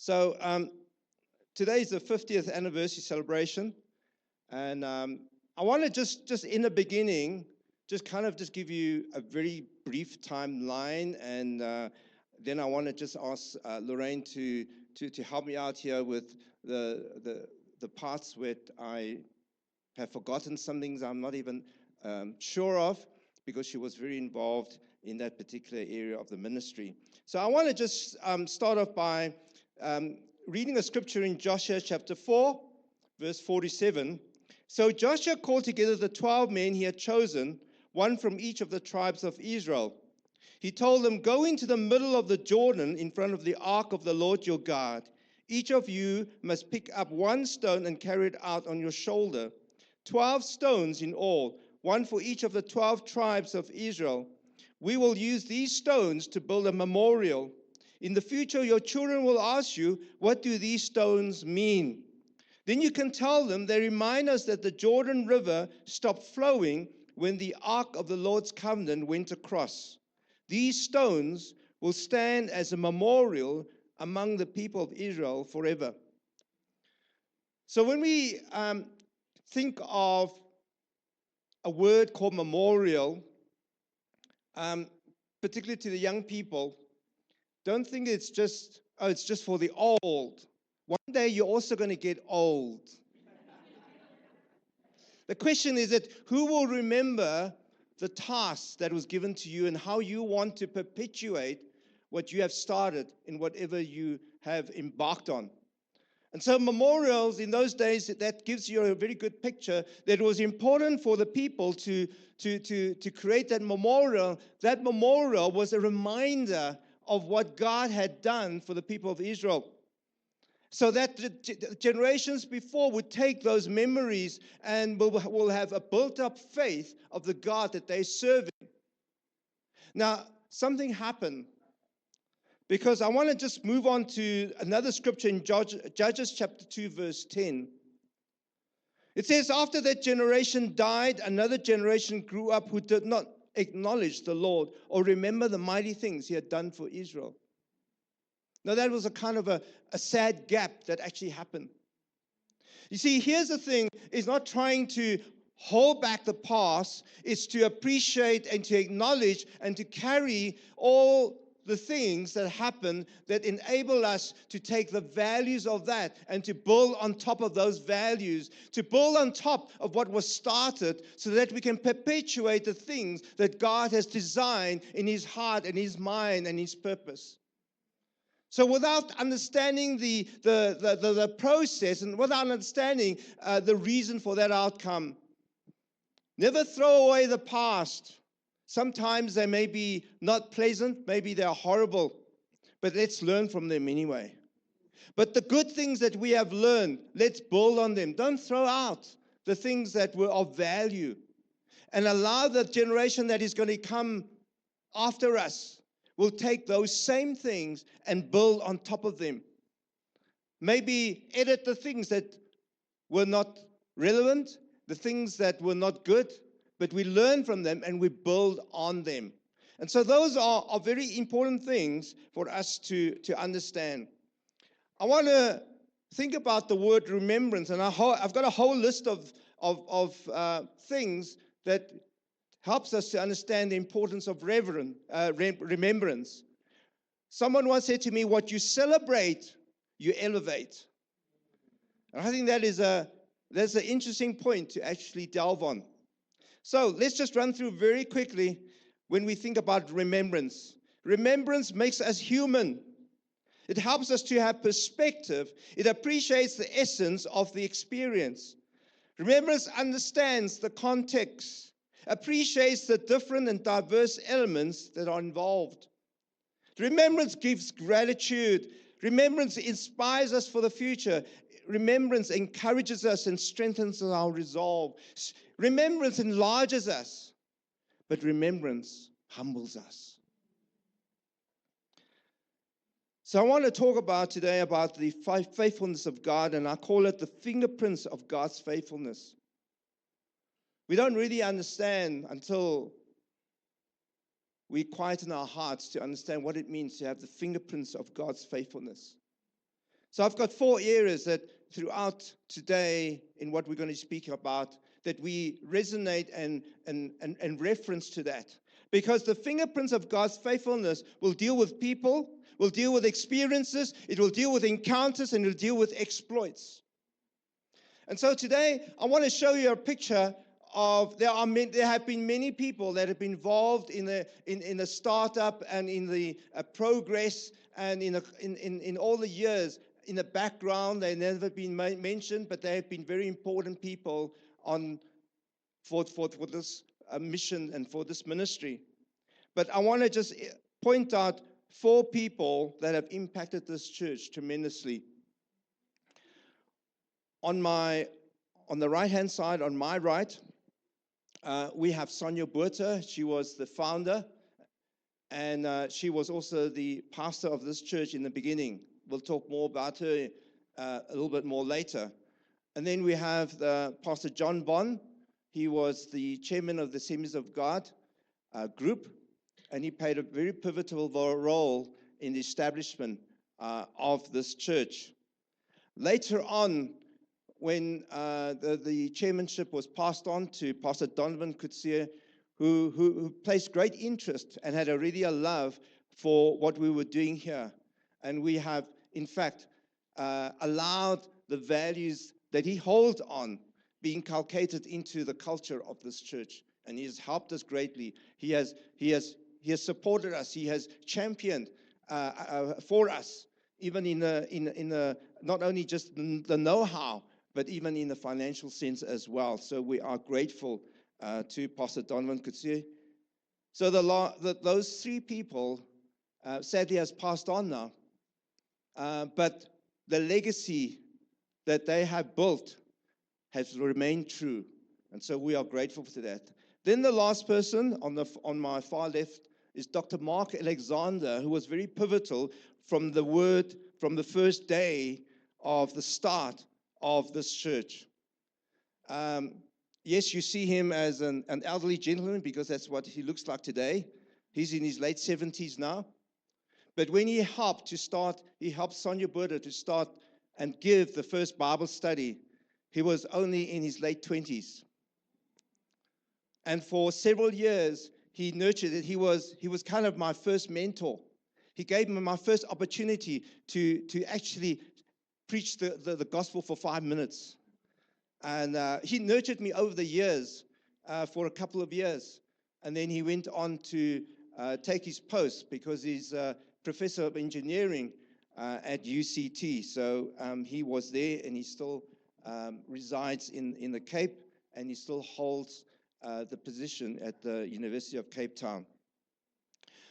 So today is the 50th anniversary celebration, and I want to just in the beginning, just give you a very brief timeline, and then I want to just ask Lorraine to help me out here with the parts where I have forgotten some things I'm not even sure of, because she was very involved in that particular area of the ministry. So I want to just start off by reading a scripture in Joshua chapter 4, verse 47. So Joshua called together the 12 men he had chosen, one from each of the tribes of Israel. He told them, "Go into the middle of the Jordan in front of the ark of the Lord your God. Each of you must pick up one stone and carry it out on your shoulder. 12 stones in all, one for each of the 12 tribes of Israel. We will use these stones to build a memorial. In the future, your children will ask you, 'What do these stones mean?' Then you can tell them they remind us that the Jordan River stopped flowing when the ark of the Lord's covenant went across. These stones will stand as a memorial among the people of Israel forever." So when we think of a word called memorial, particularly to the young people, don't think it's just for the old. One day you're also going to get old. The question is that who will remember the task that was given to you and how you want to perpetuate what you have started in whatever you have embarked on. And so memorials in those days, that gives you a very good picture that it was important for the people to create that memorial. That memorial was a reminder of what God had done for the people of Israel. So that the generations before would take those memories and will have a built-up faith of the God that they're serving. Now, something happened, because I want to just move on to another scripture in Judges chapter 2, verse 10. It says, "After that generation died, another generation grew up who did not acknowledge the Lord or remember the mighty things he had done for Israel." Now, that was a kind of a sad gap that actually happened. You see, here's the thing, is not trying to hold back the past, it's to appreciate and to acknowledge and to carry all the things that happen that enable us to take the values of that and to build on top of those values, to build on top of what was started, so that we can perpetuate the things that God has designed in his heart and his mind and his purpose. So without understanding the process and without understanding the reason for that outcome, never throw away the past. Sometimes they may be not pleasant, maybe they're horrible, but let's learn from them anyway. But the good things that we have learned, let's build on them. Don't throw out the things that were of value, and allow the generation that is going to come after us will take those same things and build on top of them. Maybe edit the things that were not relevant, the things that were not good, but we learn from them and we build on them. And so those are very important things for us to understand. I want to think about the word remembrance, and I've got a whole list of things that helps us to understand the importance of remembrance. Someone once said to me, "What you celebrate, you elevate." And I think that's an interesting point to actually delve on. So let's just run through very quickly when we think about remembrance. Remembrance makes us human. It helps us to have perspective. It appreciates the essence of the experience. Remembrance understands the context, appreciates the different and diverse elements that are involved. Remembrance gives gratitude. Remembrance inspires us for the future. Remembrance encourages us and strengthens our resolve. Remembrance enlarges us, but remembrance humbles us. So I want to talk today about the faithfulness of God, and I call it the fingerprints of God's faithfulness. We don't really understand until we quieten our hearts to understand what it means to have the fingerprints of God's faithfulness. So I've got 4 areas that throughout today in what we're going to speak about that we resonate and reference to that. Because the fingerprints of God's faithfulness will deal with people, will deal with experiences, it will deal with encounters, and it will deal with exploits. And so today, I want to show you a picture of there have been many people that have been involved in the startup and in the progress and in all the years in the background. They've never been mentioned, but they have been very important people for this mission and for this ministry. But I want to just point out 4 people that have impacted this church tremendously. On the right-hand side, on my right, we have Sonja Botha. She was the founder, and she was also the pastor of this church in the beginning. We'll talk more about her a little bit more later. And then we have Pastor John Bond. He was the chairman of the Assemblies of God group, and he played a very pivotal role in the establishment of this church. Later on, when the chairmanship was passed on to Pastor Donovan Coetzee, who placed great interest and had already a love for what we were doing here. And we have, in fact, allowed the values that he holds on be inculcated into the culture of this church. And he has helped us greatly. He has supported us. He has championed for us, even in the not only just the know-how, but even in the financial sense as well. So we are grateful to Pastor Donovan Coetzee. So those 3 people sadly has passed on now, but the legacy that they have built has remained true, and so we are grateful for that. Then the last person on my far left is Dr. Mark Alexander, who was very pivotal from the first day of the start of this church. Yes, you see him as an elderly gentleman because that's what he looks like today. He's in his late 70s now. But when he helped Sonja Botha to start and give the first Bible study, he was only in his late 20s. And for several years, he nurtured it. He was kind of my first mentor. He gave me my first opportunity to actually preach the gospel for 5 minutes. And he nurtured me over the years for a couple of years. And then he went on to take his post because he's a professor of engineering at UCT. So he was there, and he still resides in the Cape, and he still holds the position at the University of Cape Town.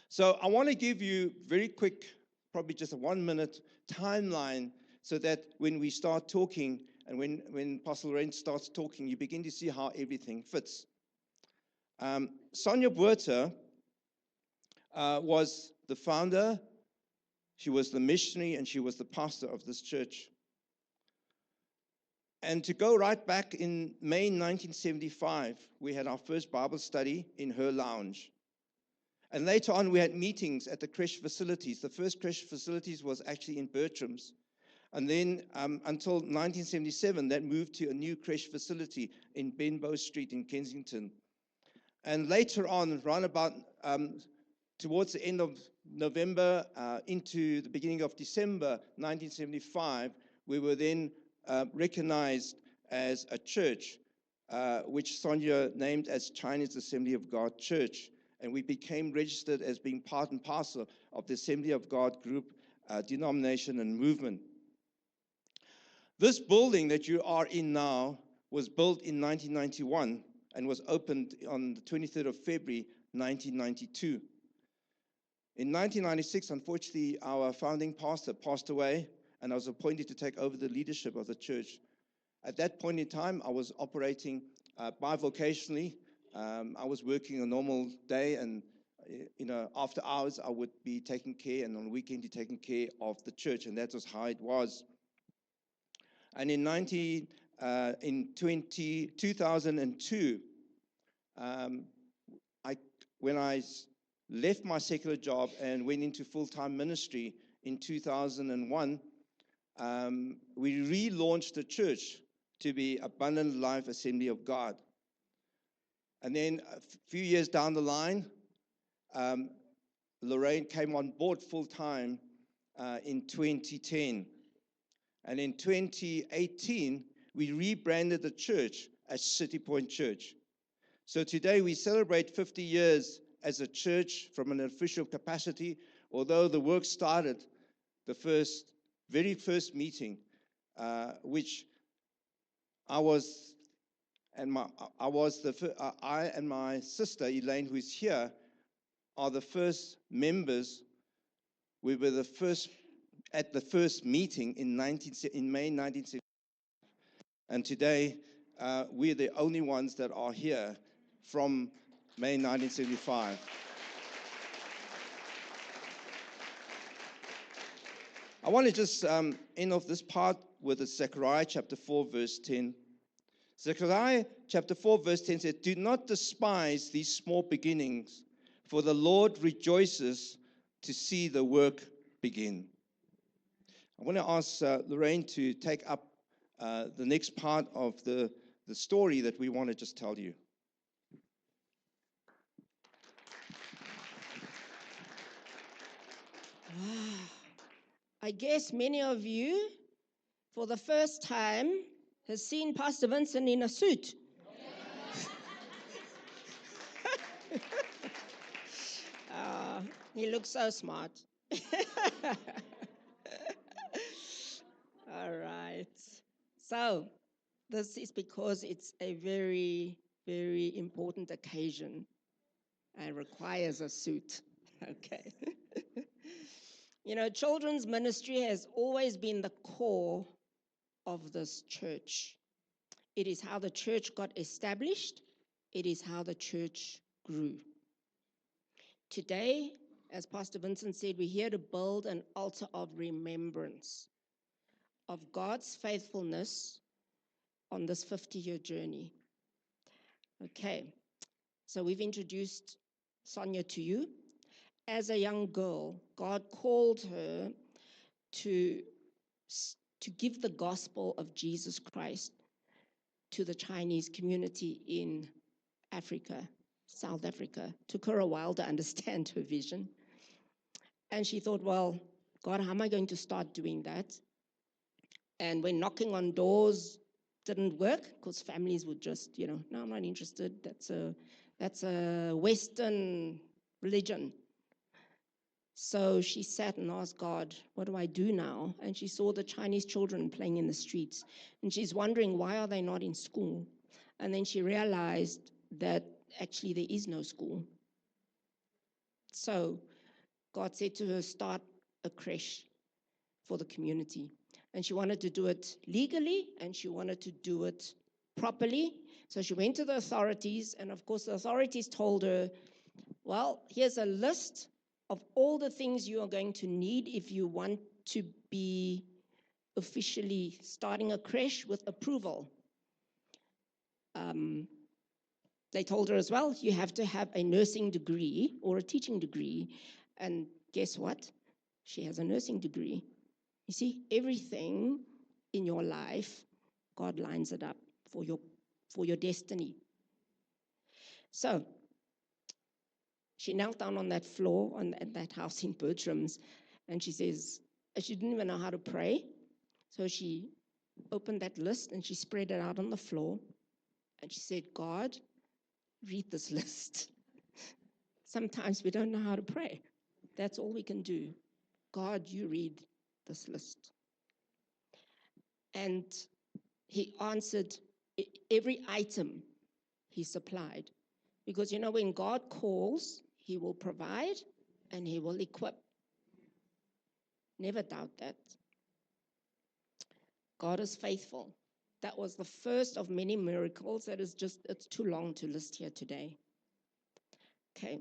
So I want to give you very quick, probably just a 1-minute timeline, so that when we start talking and when Pastor Lorenz starts talking, you begin to see how everything fits. Sonja Botha was the founder, she was the missionary, and she was the pastor of this church. And to go right back in May 1975, we had our first Bible study in her lounge. And later on, we had meetings at the creche facilities. The first creche facilities was actually in Bertram's. And then until 1977, that moved to a new creche facility in Benbow Street in Kensington. And later on, around about towards the end of November into the beginning of December 1975, we were then recognized as a church, which Sonja named as China's Assembly of God Church. And we became registered as being part and parcel of the Assembly of God group, denomination, and movement. This building that you are in now was built in 1991 and was opened on the 23rd of February, 1992. In 1996, unfortunately, our founding pastor passed away, and I was appointed to take over the leadership of the church. At that point in time, I was operating bivocationally. I was working a normal day, and after hours, I would be taking care, and on weekend, taking care of the church, and that was how it was. And in 2002, when I left my secular job and went into full-time ministry in 2001, we relaunched the church to be Abundant Life Assembly of God. And then a few years down the line, Lorraine came on board full-time in 2010. And in 2018, we rebranded the church as City Point Church. So today we celebrate 50 years as a church from an official capacity, although the work started the very first meeting, which I and my sister Elaine, who is here, are the first members. We were the first at the first meeting in May 1970, and today we're the only ones that are here from May 1975. I want to just end off this part with Zechariah chapter 4, verse 10. Zechariah chapter 4, verse 10 says, "Do not despise these small beginnings, for the Lord rejoices to see the work begin." I want to ask Lorraine to take up the next part of the story that we want to just tell you. I guess many of you, for the first time, has seen Pastor Vincent in a suit. He looks so smart. All right. So, this is because it's a very, very important occasion and requires a suit. Okay. You know, children's ministry has always been the core of this church. It is how the church got established. It is how the church grew. Today, as Pastor Vincent said, we're here to build an altar of remembrance of God's faithfulness on this 50-year journey. Okay, so we've introduced Sonia to you. As a young girl, God called her to give the gospel of Jesus Christ to the Chinese community in Africa, South Africa. Took her a while to understand her vision. And she thought, well, God, how am I going to start doing that? And when knocking on doors didn't work, because families would just, no, I'm not interested. That's a Western religion. So she sat and asked God, what do I do now? And she saw the Chinese children playing in the streets. And she's wondering, why are they not in school? And then she realized that actually there is no school. So God said to her, start a creche for the community. And she wanted to do it legally, and she wanted to do it properly. So she went to the authorities, and of course the authorities told her, well, here's a list of all the things you are going to need if you want to be officially starting a creche with approval. They told her as well, you have to have a nursing degree or a teaching degree. And guess what? She has a nursing degree. You see, everything in your life, God lines it up for your destiny. So she knelt down on that floor at that house in Bertram's, and she says, she didn't even know how to pray. So she opened that list and she spread it out on the floor. And she said, God, read this list. Sometimes we don't know how to pray. That's all we can do. God, you read this list. And he answered every item he supplied. Because, when God calls, he will provide and he will equip. Never doubt that. God is faithful. That was the first of many miracles that it's too long to list here today. Okay.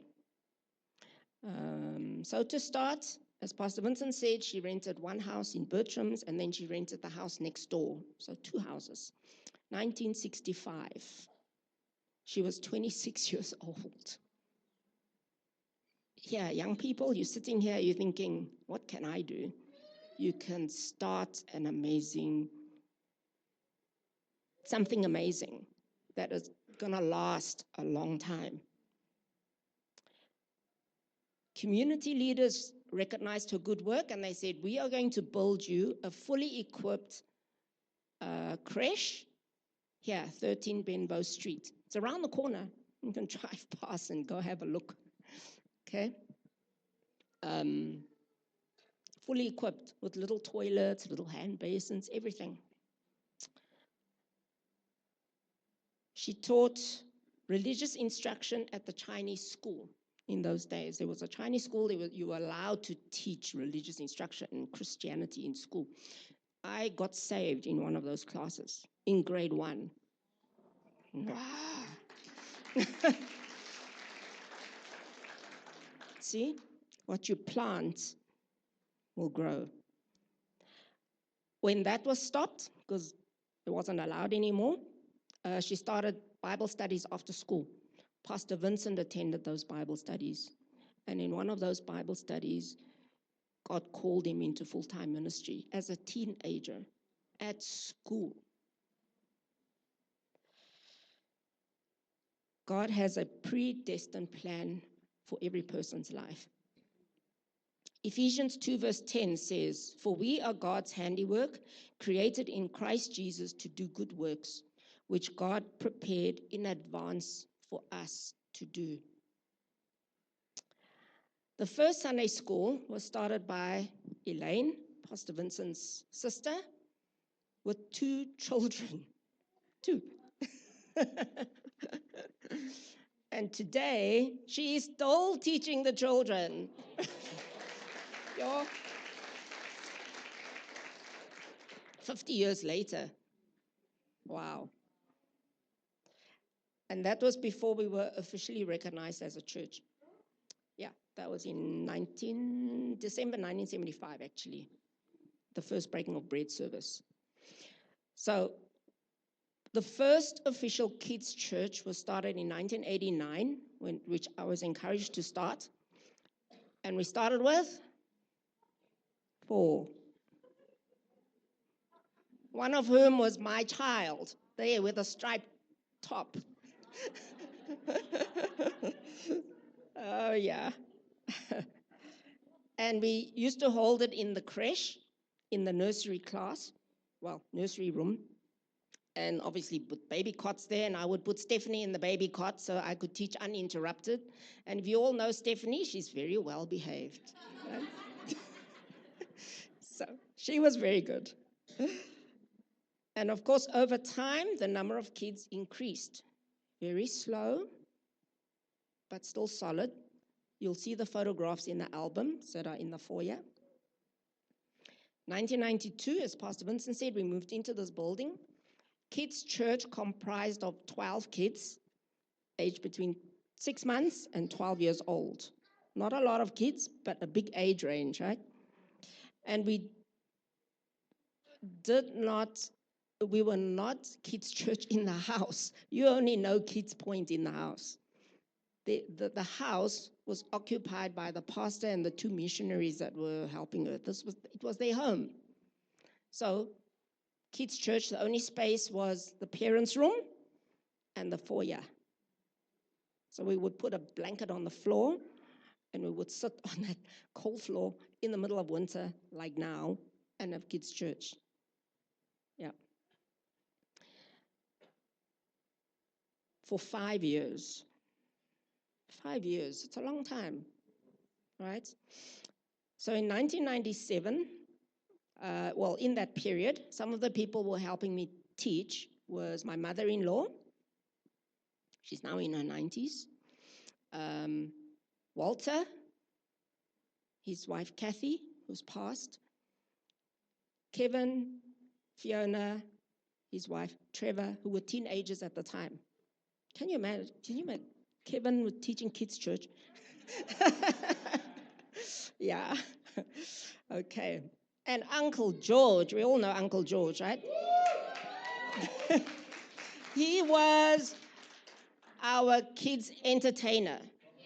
So to start, as Pastor Vincent said, she rented one house in Bertram's and then she rented the house next door. So 2 houses. 1965. She was 26 years old. Yeah, young people, you're sitting here, you're thinking, what can I do? you can start something amazing that is going to last a long time. Community leaders recognized her good work, and they said, we are going to build you a fully equipped creche here, 13 Benbow Street. It's around the corner. You can drive past and go have a look. Okay? Fully equipped with little toilets, little hand basins, everything. She taught religious instruction at the Chinese school. In those days, there was a Chinese school. You were allowed to teach religious instruction and Christianity in school. I got saved in one of those classes in grade 1. See, what you plant will grow. When that was stopped, because it wasn't allowed anymore, she started Bible studies after school. Pastor Vincent attended those Bible studies. And in one of those Bible studies, God called him into full-time ministry as a teenager at school. God has a predestined plan for every person's life. Ephesians 2 verse 10 says, "For we are God's handiwork, created in Christ Jesus to do good works, which God prepared in advance for us to do." The first Sunday school was started by Elaine, Pastor Vincent's sister, with 2 children. 2. And today, she is still teaching the children. 50 years later. Wow. And that was before we were officially recognized as a church. Yeah, that was in December 1975, actually, the first breaking of bread service. So the first official kids' church was started in 1989, which I was encouraged to start. And we started with 4. One of whom was my child, there with a striped top. Oh, yeah. And we used to hold it in the creche, in the nursery class, nursery room. And obviously put baby cots there, and I would put Stephanie in the baby cot so I could teach uninterrupted. And if you all know Stephanie, she's very well behaved. Right? So she was very good. And of course, over time, the number of kids increased. Very slow, but still solid. You'll see the photographs in the albums that are in the foyer. 1992, as Pastor Vincent said, we moved into this building. Kids' church comprised of 12 kids, aged between 6 months and 12 years old. Not a lot of kids, but a big age range, right? And we were not kids' church in the house. You only know Kids Point in the house. The house was occupied by the pastor and the 2 missionaries that were helping her. It was their home. So kids' church, the only space was the parents' room and the foyer. So we would put a blanket on the floor and we would sit on that cold floor in the middle of winter, like now, and have kids' church. Yeah. For 5 years. 5 years, it's a long time, right? So in 1997, in that period, some of the people who were helping me teach was my mother-in-law. She's now in her 90s. Walter, his wife Kathy, who's passed. Kevin, Fiona, his wife Trevor, who were teenagers at the time. Can you imagine? Kevin was teaching kids' church. Yeah. Okay. And Uncle George, we all know Uncle George, right? He was our kids' entertainer.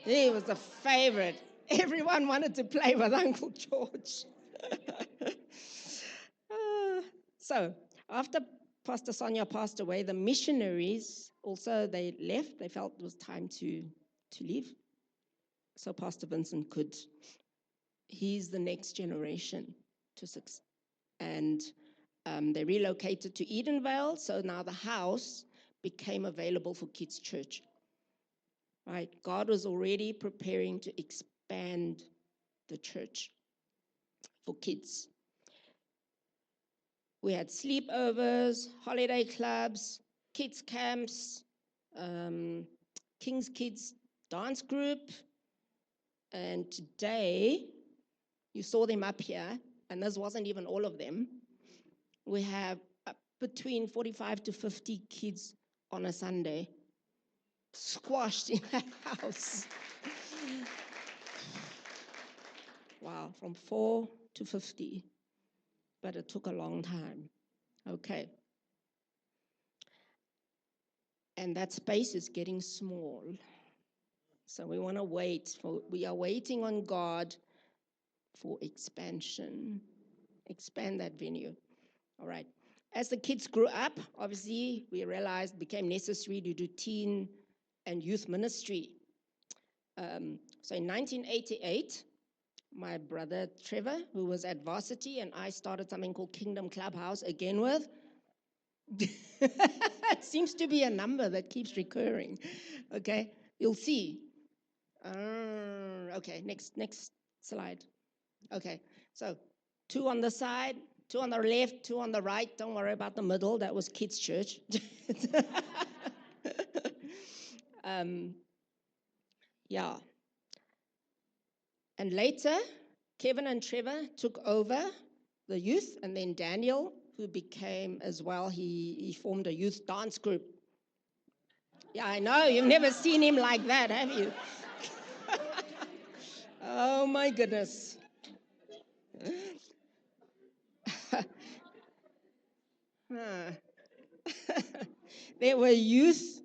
He was a favorite. Everyone wanted to play with Uncle George. So after Pastor Sonia passed away, the missionaries also, they left. They felt it was time to leave. So Pastor Vincent could, he's the next generation to succeed. And they relocated to Edenvale. So now the house became available for kids' church. Right? God was already preparing to expand the church for kids. We had sleepovers, holiday clubs, kids camps, King's Kids dance group. And today, you saw them up here, and this wasn't even all of them. We have between 45 to 50 kids on a Sunday squashed in that house. Wow, from 4 to 50. But it took a long time. Okay. And that space is getting small. So we want to we are waiting on God for expansion. Expand that venue. All right. As the kids grew up, obviously, we realized it became necessary to do teen and youth ministry. So in 1988, my brother Trevor, who was at varsity, and I started something called Kingdom Clubhouse again with. It seems to be a number that keeps recurring. Okay, you'll see. Okay, next slide. Okay, so 2 on the side, 2 on the left, 2 on the right. Don't worry about the middle. That was kids' church. Yeah. And later, Kevin and Trevor took over the youth, and then Daniel, who became as well, he formed a youth dance group. Yeah, I know. You've never seen him like that, have you? Oh, my goodness. There were youth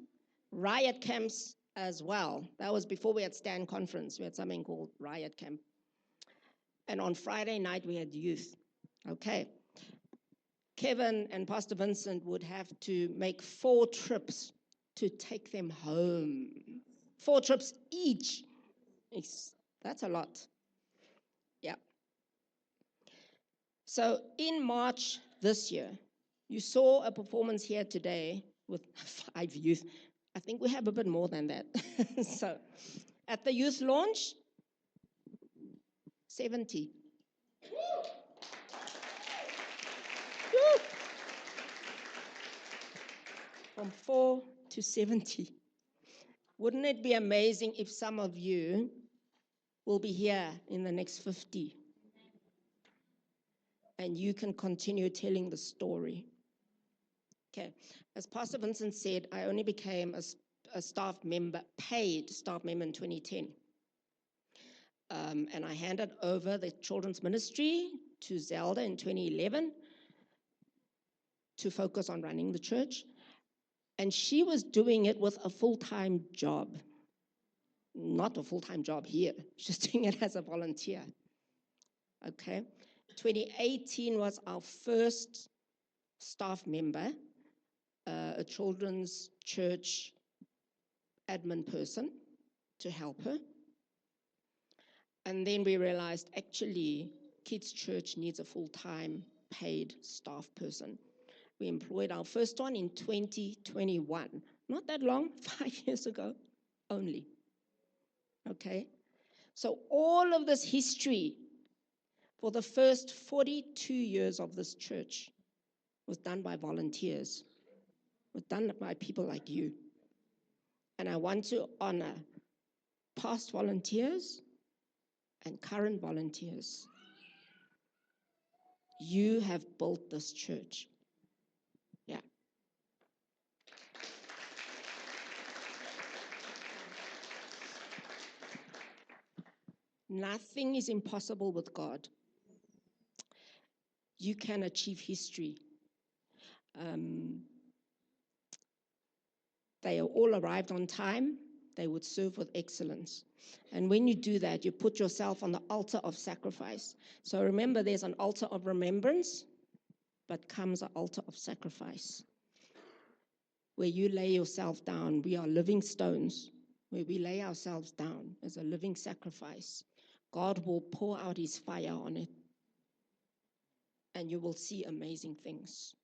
riot camps as well. That was before we had Stand Conference. We had something called Riot Camp. And on Friday night, we had youth. Okay. Kevin and Pastor Vincent would have to make 4 trips to take them home. 4 trips each. That's a lot. Yeah. So in March this year, you saw a performance here today with 5 youth. I think we have a bit more than that. So at the youth launch, 70. From 4 to 70. Wouldn't it be amazing if some of you will be here in the next 50? And you can continue telling the story. Okay, as Pastor Vincent said, I only became a staff member, paid staff member in 2010. And I handed over the children's ministry to Zelda in 2011 to focus on running the church. And she was doing it with a full-time job. Not a full-time job here. She's doing it as a volunteer. Okay. 2018 was our first staff member, a children's church admin person to help her. And then we realized, actually, kids' church needs a full-time paid staff person. We employed our first one in 2021. Not that long, 5 years ago only. Okay? So all of this history for the first 42 years of this church was done by volunteers, was done by people like you. And I want to honor past volunteers and current volunteers. You have built this church. Yeah. Nothing is impossible with God. You can achieve history. They all arrived on time. They would serve with excellence. And when you do that, you put yourself on the altar of sacrifice. So remember, there's an altar of remembrance, but comes an altar of sacrifice, where you lay yourself down. We are living stones, where we lay ourselves down as a living sacrifice. God will pour out his fire on it, and you will see amazing things.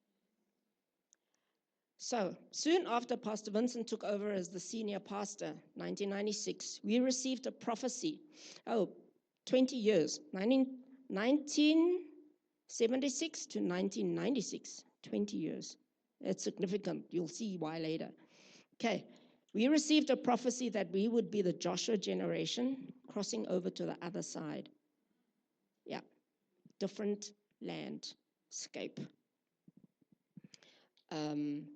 So, soon after Pastor Vincent took over as the senior pastor, 1996, we received a prophecy. 20 years, 1976 to 1996, 20 years. That's significant. You'll see why later. Okay, we received a prophecy that we would be the Joshua generation crossing over to the other side. Yeah, different landscape.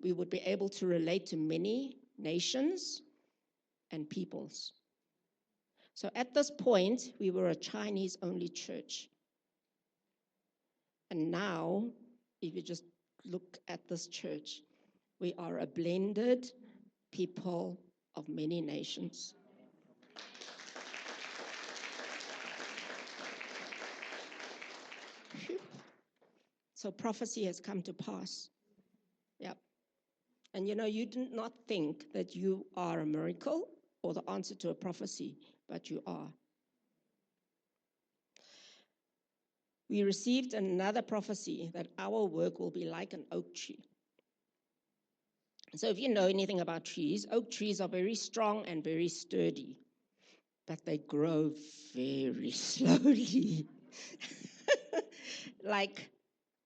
We would be able to relate to many nations and peoples. So at this point, we were a Chinese-only church. And now, if you just look at this church, we are a blended people of many nations. So prophecy has come to pass. Yep. And you do not think that you are a miracle or the answer to a prophecy, but you are. We received another prophecy that our work will be like an oak tree. So if you know anything about trees, oak trees are very strong and very sturdy, but they grow very slowly. Like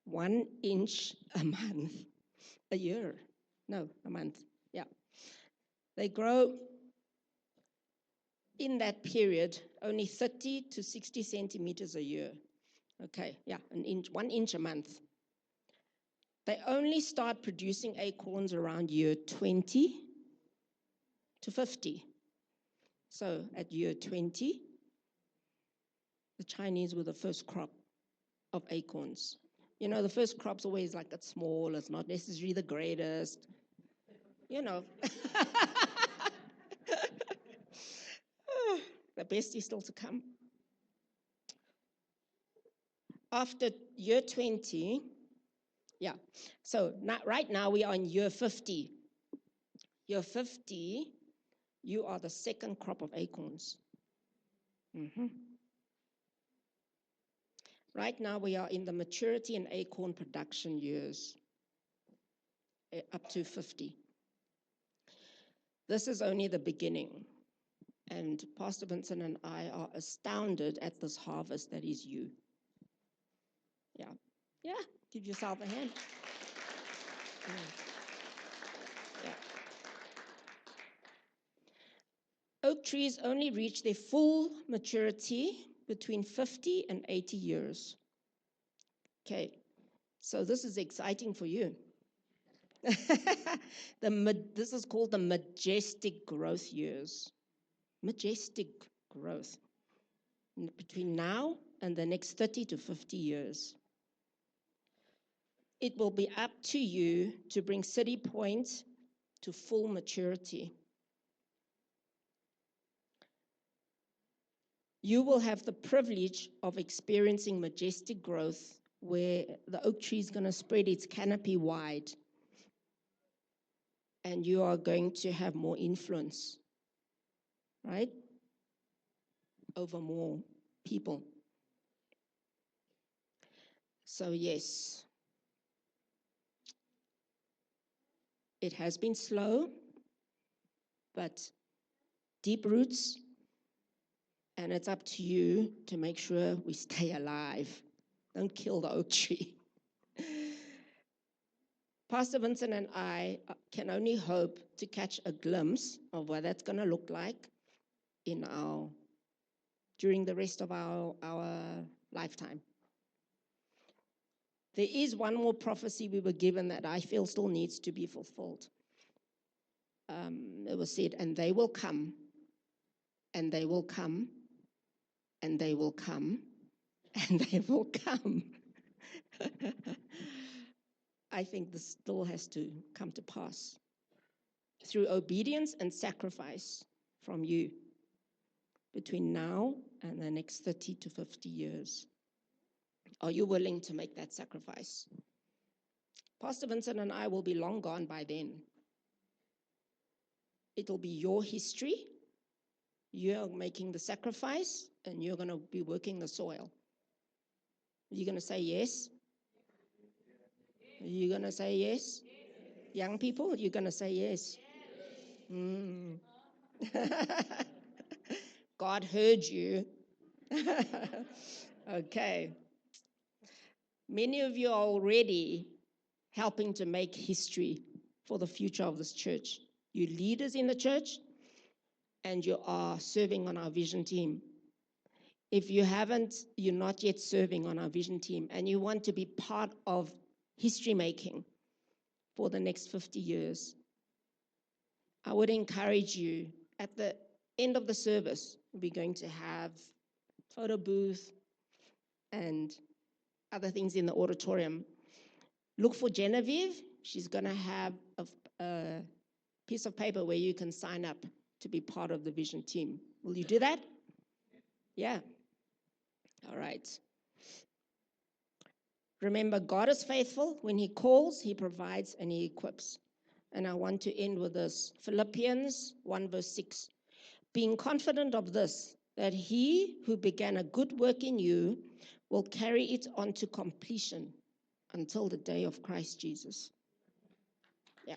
1 inch a month, a year. No, a month, yeah. They grow in that period only 30 to 60 centimeters a year. Okay, yeah, 1 inch a month. They only start producing acorns around year 20 to 50. So at year 20, the Chinese were the first crop of acorns. The first crop's always like it's small, it's not necessarily the greatest. The best is still to come. After year 20, yeah, so right now we are in year 50. Year 50, you are the second crop of acorns. Right now we are in the maturity and acorn production years, up to 50. This is only the beginning. And Pastor Vincent and I are astounded at this harvest that is you. Yeah, give yourself a hand. Yeah. Oak trees only reach their full maturity between 50 and 80 years. Okay, so this is exciting for you. This is called the majestic growth years. Majestic growth between now and the next 30 to 50 years. It will be up to you to bring City Point to full maturity. You will have the privilege of experiencing majestic growth where the oak tree is going to spread its canopy wide, and you are going to have more influence, right, over more people. So yes, it has been slow, but deep roots, and it's up to you to make sure we stay alive. Don't kill the oak tree. Pastor Vincent and I can only hope to catch a glimpse of what that's going to look like during the rest of our lifetime. There is one more prophecy we were given that I feel still needs to be fulfilled. It was said, and they will come, and they will come, and they will come, and they will come. I think this still has to come to pass through obedience and sacrifice from you between now and the next 30 to 50 years. Are you willing to make that sacrifice? Pastor Vincent and I will be long gone by then. It'll be your history. You're making the sacrifice, and you're going to be working the soil. You're going to say yes? You're going to say yes? Young people, you're going to say yes? Mm. God heard you. Okay. Many of you are already helping to make history for the future of this church. You're leaders in the church, and you are serving on our vision team. If you haven't, you're not yet serving on our vision team, and you want to be part of history making for the next 50 years, I would encourage you, at the end of the service, we're going to have photo booth and other things in the auditorium. Look for Genevieve. She's going to have a piece of paper where you can sign up to be part of the vision team. Will you do that? Yeah. All right. Remember, God is faithful. When He calls, He provides and He equips. And I want to end with this. Philippians 1 verse 6. Being confident of this, that He who began a good work in you will carry it on to completion until the day of Christ Jesus. Yeah.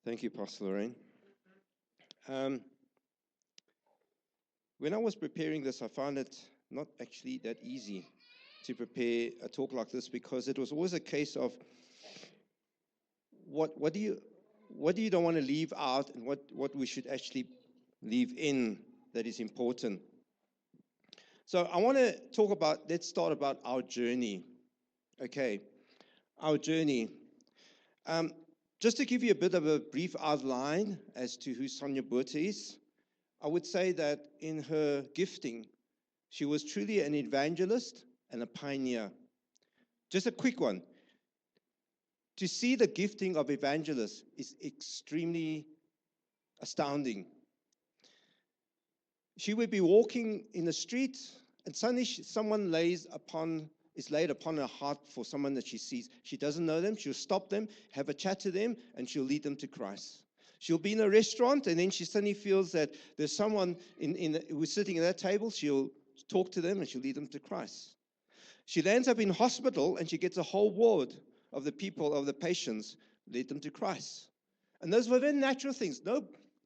Thank you, Pastor Lorraine. When I was preparing this, I found it not actually that easy to prepare a talk like this, because it was always a case of what do you don't want to leave out, and what we should actually leave in that is important. So I want to let's start about our journey. Okay, our journey. Just to give you a bit of a brief outline as to who Sonia Botha is, I would say that in her gifting, she was truly an evangelist and a pioneer. Just a quick one. To see the gifting of evangelists is extremely astounding. She would be walking in the street, and suddenly someone is laid upon her heart for someone that she sees. She doesn't know them. She'll stop them, have a chat to them, and she'll lead them to Christ. She'll be in a restaurant, and then she suddenly feels that there's someone who's sitting at that table. She'll talk to them, and she'll lead them to Christ. She lands up in hospital, and she gets a whole ward of the people, of the patients, lead them to Christ. And those were very natural things.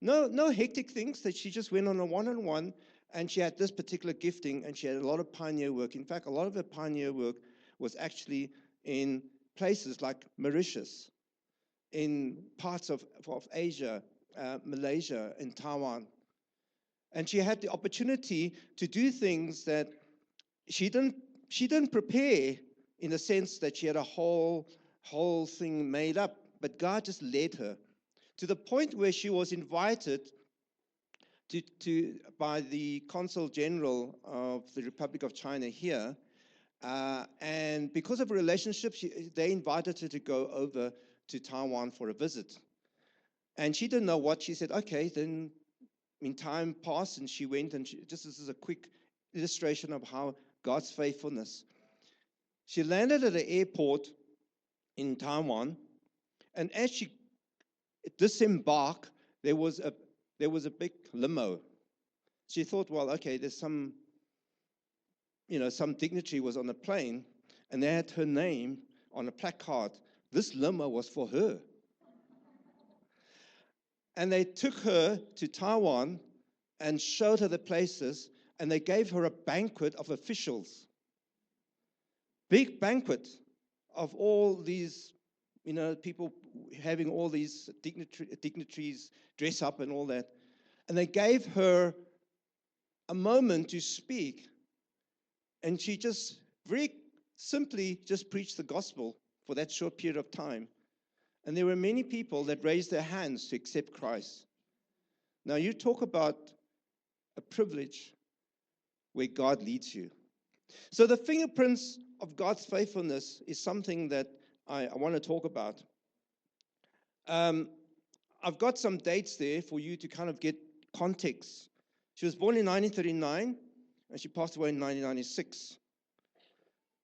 No hectic things, that she just went on a one-on-one, and she had this particular gifting, and she had a lot of pioneer work. In fact, a lot of her pioneer work was actually in places like Mauritius, in parts of Asia, Malaysia, and Taiwan. And she had the opportunity to do things that she didn't prepare, in the sense that she had a whole thing made up, but God just led her to the point where she was invited by the Consul General of the Republic of China here, and because of a relationship, they invited her to go over to Taiwan for a visit. And she didn't know what. She said, okay, then in time passed, and she went, and just this is a quick illustration of how God's faithfulness. She landed at the airport in Taiwan, and as she disembarked, there was a big limo. She thought, well, okay, there's some dignitary was on the plane, and they had her name on a placard. This limo was for her. And they took her to Taiwan and showed her the places, and they gave her a banquet of officials. Big banquet of all these, people having all these dignitaries dress up and all that. And they gave her a moment to speak. And she just very simply just preached the gospel for that short period of time. And there were many people that raised their hands to accept Christ. Now, you talk about a privilege where God leads you. So the fingerprints of God's faithfulness is something that I want to talk about. I've got some dates there for you to kind of get context She was born in 1939, and she passed away in 1996.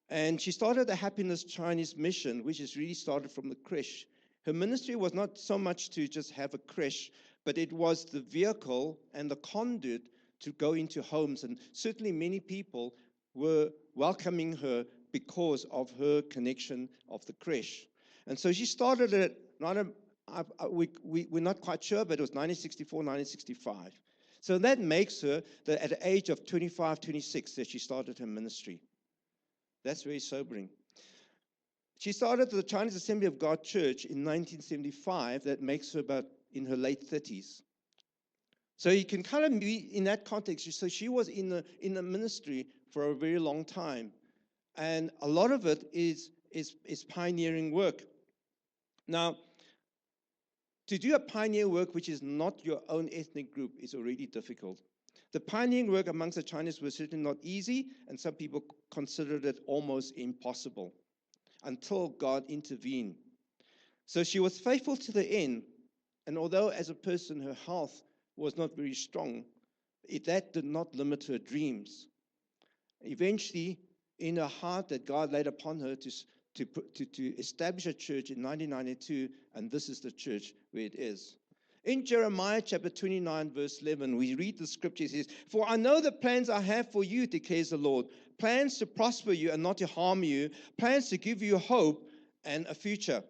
And she started the Happiness Chinese Mission, which is really started from the creche. Her ministry was not so much to just have a creche, but it was the vehicle and the conduit to go into homes. And certainly many people were welcoming her because of her connection of the creche. And so she started it, we're not quite sure, but it was 1964, 1965. So that makes her, at the age of 25, 26, that she started her ministry. That's very sobering. She started the Chinese Assembly of God Church in 1975. That makes her about in her late 30s. So you can kind of be in that context. So she was in the ministry for a very long time. And a lot of it is pioneering work. Now, to do a pioneer work which is not your own ethnic group is already difficult. The pioneering work amongst the Chinese was certainly not easy, and some people considered it almost impossible until God intervened. So she was faithful to the end, and although as a person her health was not very strong, that did not limit her dreams. Eventually, in her heart that God laid upon her to establish a church in 1992, and this is the church where it is. In Jeremiah chapter 29, verse 11, we read the scripture. It says, "For I know the plans I have for you, declares the Lord, plans to prosper you and not to harm you, plans to give you hope and a future."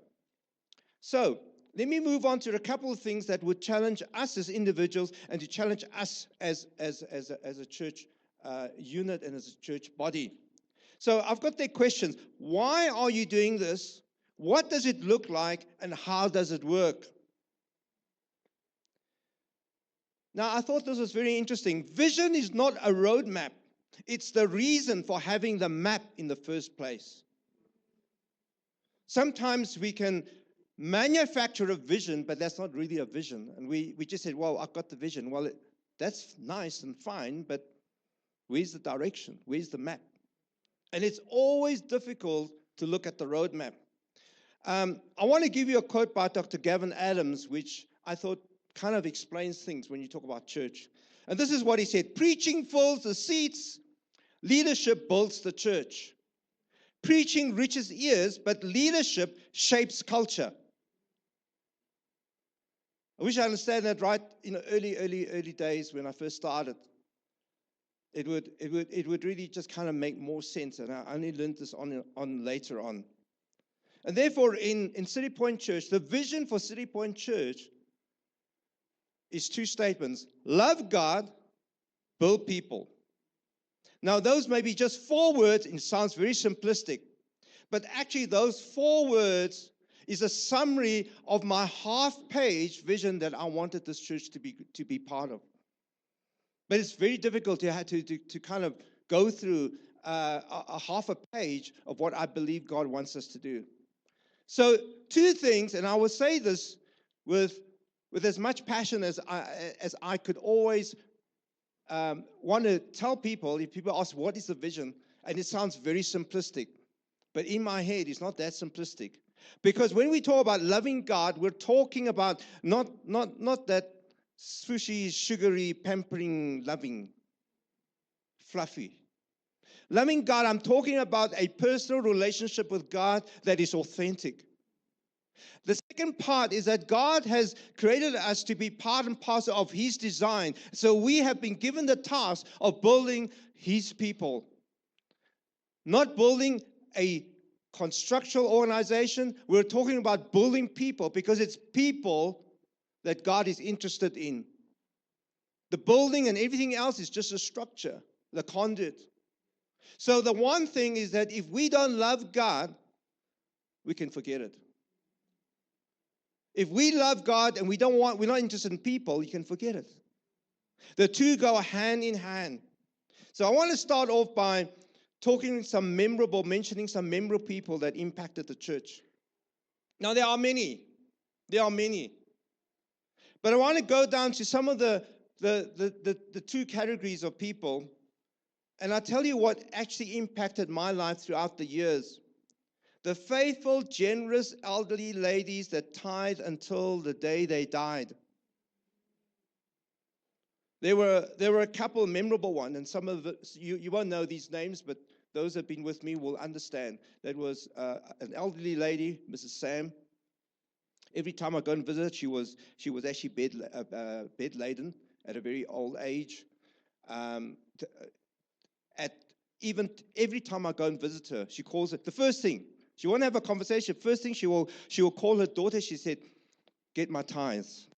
So, let me move on to a couple of things that would challenge us as individuals and to challenge us as a church unit and as a church body. So, I've got their questions. Why are you doing this? What does it look like? And how does it work? Now, I thought this was very interesting. Vision is not a roadmap. It's the reason for having the map in the first place. Sometimes we can manufacture a vision, but that's not really a vision. And we just said, well, I've got the vision. Well, that's nice and fine, but where's the direction? Where's the map? And it's always difficult to look at the roadmap. I want to give you a quote by Dr. Gavin Adams, which I thought kind of explains things when you talk about church. And this is what he said: preaching fills the seats, leadership builds the church. Preaching reaches ears, but leadership shapes culture. I wish I understand that right in the early days when I first started. It would really just kind of make more sense, and I only learned this on later on. And therefore, in City Point Church, the vision for City Point Church is two statements: love God, build people. Now, those may be just 4 words, and it sounds very simplistic, but actually those 4 words is a summary of my half-page vision that I wanted this church to be part of. But it's very difficult to kind of go through a half a page of what I believe God wants us to do. So 2 things, and I will say this with as much passion as I could always want to tell people. If people ask, what is the vision? And it sounds very simplistic. But in my head, it's not that simplistic. Because when we talk about loving God, we're talking about not that swooshy, sugary, pampering, loving, fluffy. Loving God, I'm talking about a personal relationship with God that is authentic. The second part is that God has created us to be part and parcel of His design. So we have been given the task of building His people. Not building a constructional organization. We're talking about building people, because it's people that God is interested in. The building and everything else is just a structure, the conduit. So the one thing is that if we don't love God, we can forget it. If we love God and we're not interested in people, you can forget it. The two go hand in hand. So I want to start off by mentioning some memorable people that impacted the church. Now there are many. But I want to go down to some of the 2 categories of people, and I'll tell you what actually impacted my life throughout the years. The faithful, generous, elderly ladies that tithed until the day they died. There were a couple memorable ones, and some of you won't know these names, but those that have been with me will understand. That was an elderly lady, Mrs. Sam. Every time I go and visit, she was actually bedladen at a very old age. At even every time I go and visit her, she calls it the first thing. She won't have a conversation. First thing she will call her daughter. She said, "Get my tithes."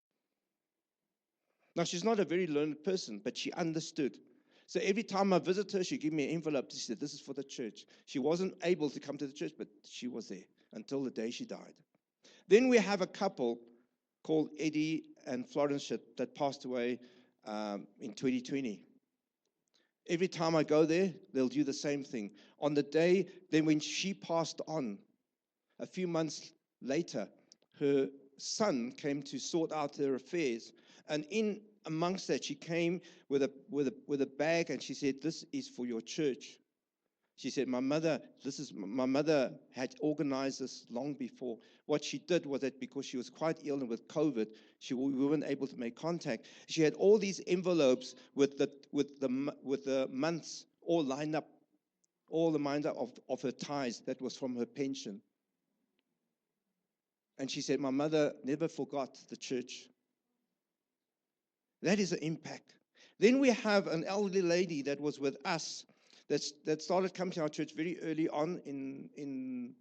Now she's not a very learned person, but she understood. So every time I visit her, she gave me an envelope. She said, "This is for the church." She wasn't able to come to the church, but she was there until the day she died. Then we have a couple called Eddie and Florence that passed away in 2020. Every time I go there, they'll do the same thing. On the day, then when she passed on, a few months later, her son came to sort out her affairs. And in amongst that, she came with a bag, and she said, "This is for your church." She said, my mother had organized this long before. What she did was that because she was quite ill and with COVID, we weren't able to make contact. She had all these envelopes with the months all lined up, all the minds of her tithes that was from her pension. And she said, my mother never forgot the church. That is an impact. Then we have an elderly lady that was with us that started coming to our church very early on in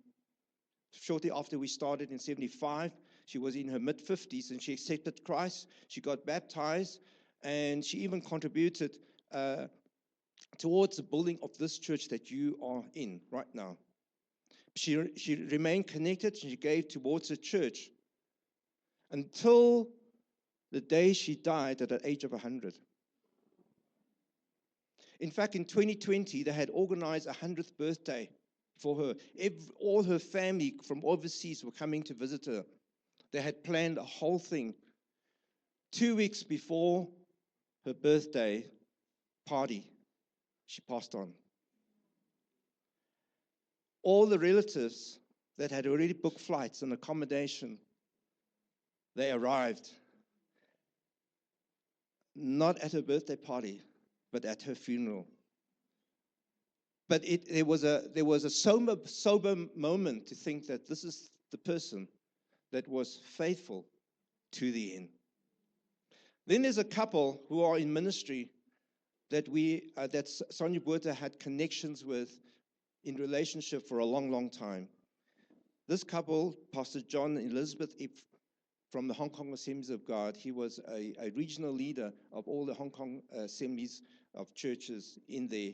shortly after we started in 75. She was in her mid-50s and she accepted Christ. She got baptized and she even contributed towards the building of this church that you are in right now. She remained connected and she gave towards the church until the day she died at the age of 100. In fact, in 2020, they had organized a 100th birthday for her. All her family from overseas were coming to visit her. They had planned a whole thing. 2 weeks before her birthday party, she passed on. All the relatives that had already booked flights and accommodation, they arrived. Not at her birthday party, but at her funeral. But there was a sober moment to think that this is the person that was faithful to the end. Then there's a couple who are in ministry that Sonia Buerta had connections with in relationship for a long, long time. This couple, Pastor John and Elizabeth Ip from the Hong Kong Assemblies of God, he was a regional leader of all the Hong Kong assemblies of churches in there.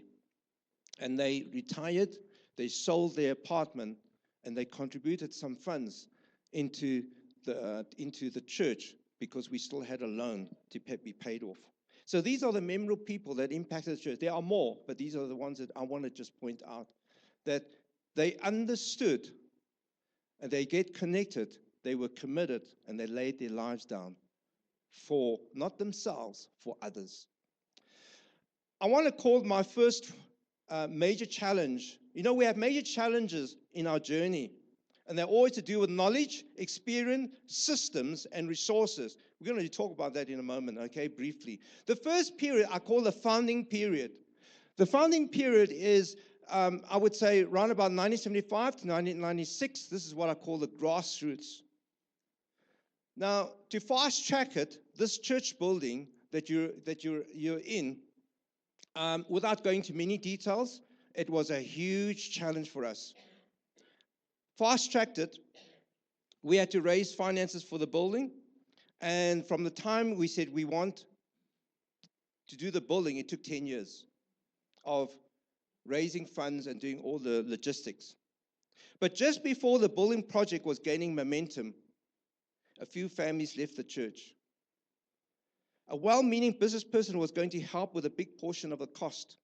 And they retired, they sold their apartment, and they contributed some funds into the church because we still had a loan to be paid off. So these are the memorable people that impacted the church. There are more, but these are the ones that I want to just point out, that they understood and they get connected, they were committed, and they laid their lives down for not themselves, for others. I want to call my first major challenge. You know, we have major challenges in our journey, and they're always to do with knowledge, experience, systems, and resources. We're going to talk about that in a moment, okay, briefly. The first period I call the founding period. The founding period is, I would say, around about 1975 to 1996. This is what I call the grassroots. Now, to fast track it, this church building that you're in, without going into many details, it was a huge challenge for us. Fast-tracked it, we had to raise finances for the building, and from the time we said we want to do the building, it took 10 years of raising funds and doing all the logistics. But just before the building project was gaining momentum, a few families left the church. A well-meaning business person was going to help with a big portion of the cost.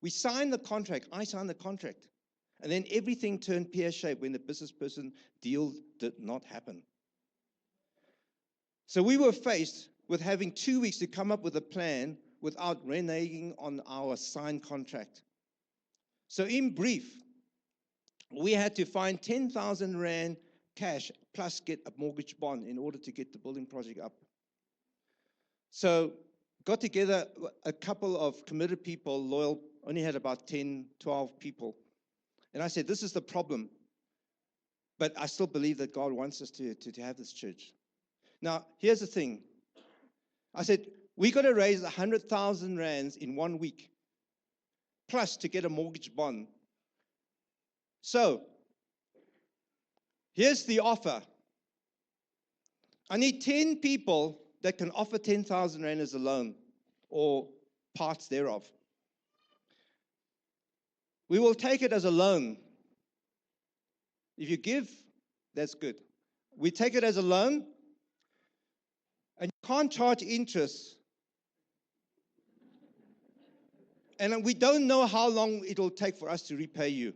We signed the contract. I signed the contract. And then everything turned pear-shaped when the business person deal did not happen. So we were faced with having 2 weeks to come up with a plan without reneging on our signed contract. So in brief, we had to find 10,000 Rand cash plus get a mortgage bond in order to get the building project up. So got together a couple of committed people, loyal, only had about 10, 12 people. And I said, this is the problem. But I still believe that God wants us to have this church. Now, here's the thing. I said, we got to raise 100,000 rands in 1 week, plus to get a mortgage bond. So, here's the offer. I need 10 people that can offer 10,000 rand as a loan or parts thereof. We will take it as a loan. If you give, that's good. We take it as a loan, and you can't charge interest. And we don't know how long it will take for us to repay you.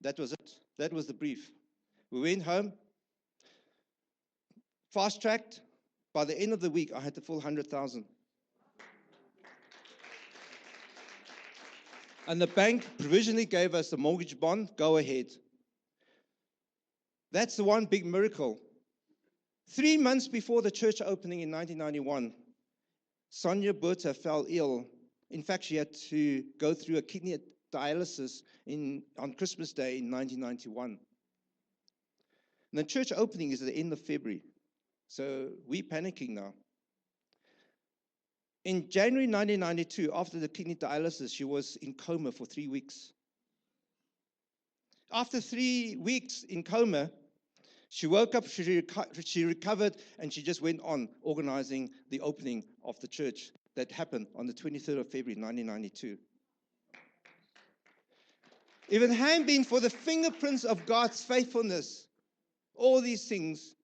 That was it. That was the brief. We went home, fast-tracked. By the end of the week, I had the full 100,000. And the bank provisionally gave us the mortgage bond. Go ahead. That's the one big miracle. 3 months before the church opening in 1991, Sonia Berta fell ill. In fact, she had to go through a kidney dialysis on Christmas Day in 1991. And the church opening is at the end of February. So we're panicking now. In January 1992, after the kidney dialysis, she was in coma for 3 weeks. After 3 weeks in coma, she woke up, she recovered, and she just went on organizing the opening of the church that happened on the 23rd of February, 1992. If it hadn't been for the fingerprints of God's faithfulness, all these things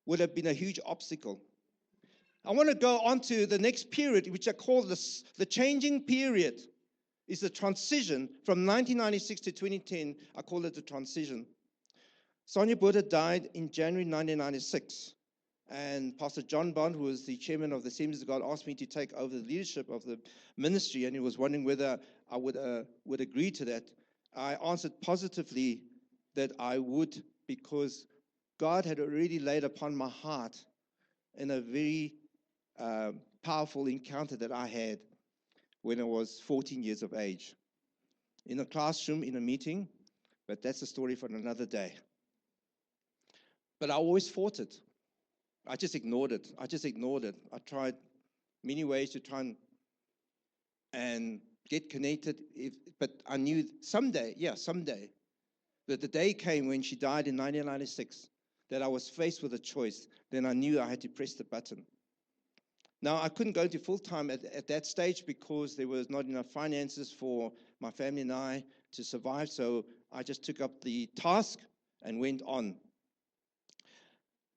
would have been a huge obstacle. I want to go on to the next period, which I call the changing period. Is the transition from 1996 to 2010. I call it the transition. Sonia Berta died in January 1996. And Pastor John Bond, who was the chairman of the Assemblies of God, asked me to take over the leadership of the ministry, and he was wondering whether I would agree to that. I answered positively that I would, because God had already laid upon my heart in a very powerful encounter that I had when I was 14 years of age. In a classroom, in a meeting, but that's a story for another day. But I always fought it. I just ignored it. I tried many ways to try and get connected, but I knew someday, that the day came when she died in 1996, that I was faced with a choice. Then I knew I had to press the button. Now, I couldn't go into full-time at that stage because there was not enough finances for my family and I to survive, so I just took up the task and went on.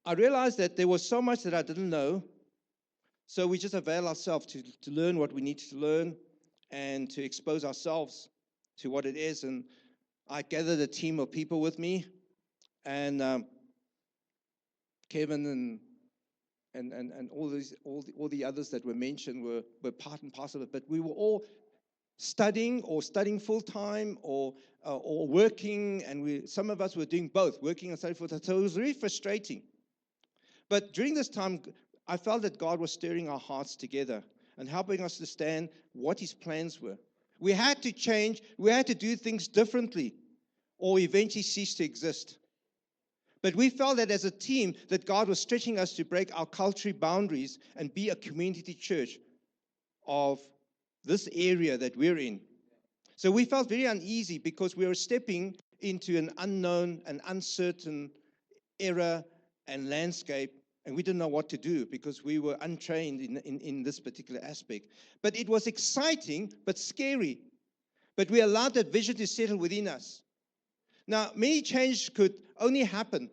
I realized that there was so much that I didn't know, so we just avail ourselves to learn what we need to learn and to expose ourselves to what it is. And I gathered a team of people with me, and Kevin and all the others that were mentioned were part and parcel of it. But we were all studying full time or working, and some of us were doing both, working and studying full time. So it was really frustrating. But during this time, I felt that God was stirring our hearts together and helping us to understand what His plans were. We had to change. We had to do things differently, or eventually cease to exist. But we felt that as a team, that God was stretching us to break our cultural boundaries and be a community church of this area that we're in. So we felt very uneasy because we were stepping into an unknown and uncertain era and landscape, and we didn't know what to do because we were untrained in this particular aspect. But it was exciting, but scary. But we allowed that vision to settle within us. Now, many changes could only happen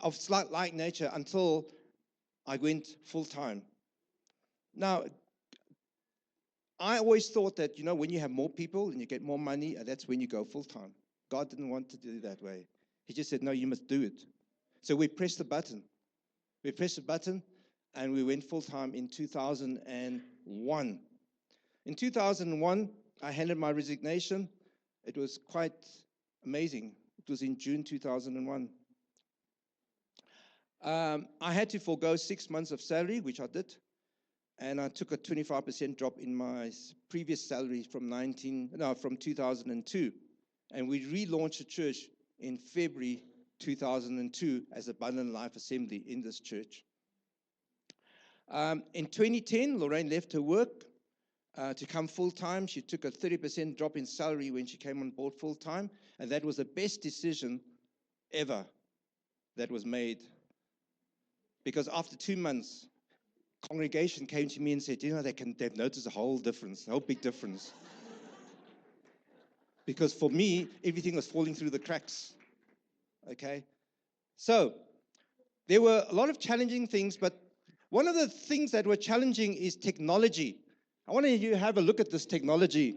of slight nature until I went full-time. Now, I always thought that, when you have more people and you get more money, that's when you go full-time. God didn't want to do it that way. He just said, no, you must do it. So we pressed the button. And we went full-time in 2001. In 2001, I handed my resignation. It was quite amazing. It was in June 2001. I had to forego 6 months of salary, which I did. And I took a 25% drop in my previous salary from 2002. And we relaunched the church in February 2002 as Abundant Life Assembly in this church. In 2010, Lorraine left her work to come full-time. She took a 30% drop in salary when she came on board full-time. And that was the best decision ever that was made. Because after 2 months, congregation came to me and said, they've noticed a whole difference, a whole big difference. Because for me, everything was falling through the cracks. Okay? So, there were a lot of challenging things, but one of the things that were challenging is technology. I want you to have a look at this technology.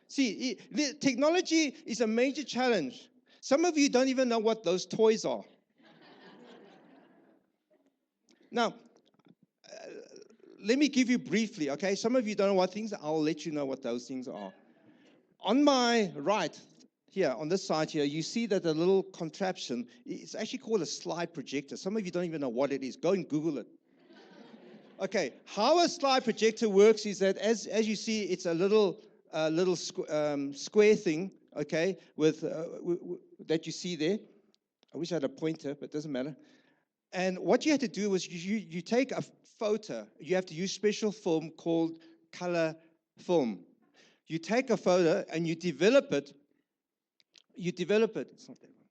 See, the technology is a major challenge. Some of you don't even know what those toys are. Now, let me give you briefly, okay? Some of you don't know what things are. I'll let you know what those things are. On my right, here, on this side here, you see that the little contraption, it's actually called a slide projector. Some of you don't even know what it is. Go and Google it. Okay, how a slide projector works is that, as you see, it's a little square thing, okay, with that you see there. I wish I had a pointer, but it doesn't matter. And what you had to do was you take a photo. You have to use special film called color film. You take a photo and you develop it. It's not that one.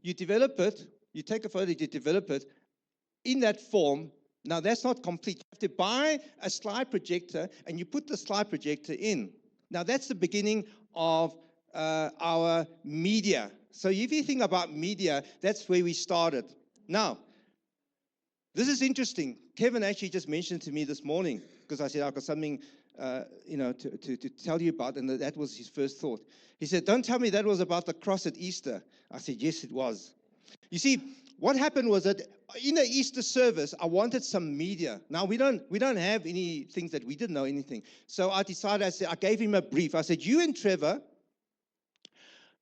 You develop it. You take a photo, you develop it in that form. Now, that's not complete. You have to buy a slide projector, and you put the slide projector in. Now, that's the beginning of our media. So if you think about media, that's where we started. Now, this is interesting. Kevin actually just mentioned to me this morning, because I said, I've got something to tell you about, and that was his first thought. He said, don't tell me that was about the cross at Easter. I said, yes, it was. You see, what happened was that in the Easter service, I wanted some media. Now, we don't have any things that we didn't know anything. So I decided, I gave him a brief. I said, you and Trevor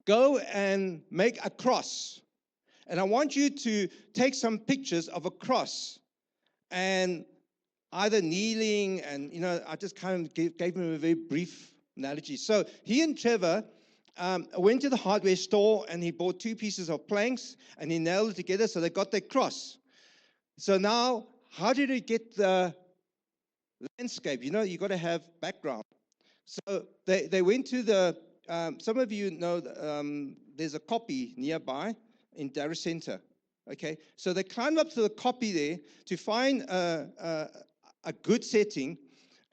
go and make a cross. And I want you to take some pictures of a cross and either kneeling and, I just kind of gave him a very brief analogy. So he and Trevor went to the hardware store and he bought 2 pieces of planks and he nailed it together so they got their cross. So now, how did he get the landscape? You got to have background. So they went to some of you know there's a copy nearby in Darra Center. Okay, so they climbed up to the copy there to find a good setting,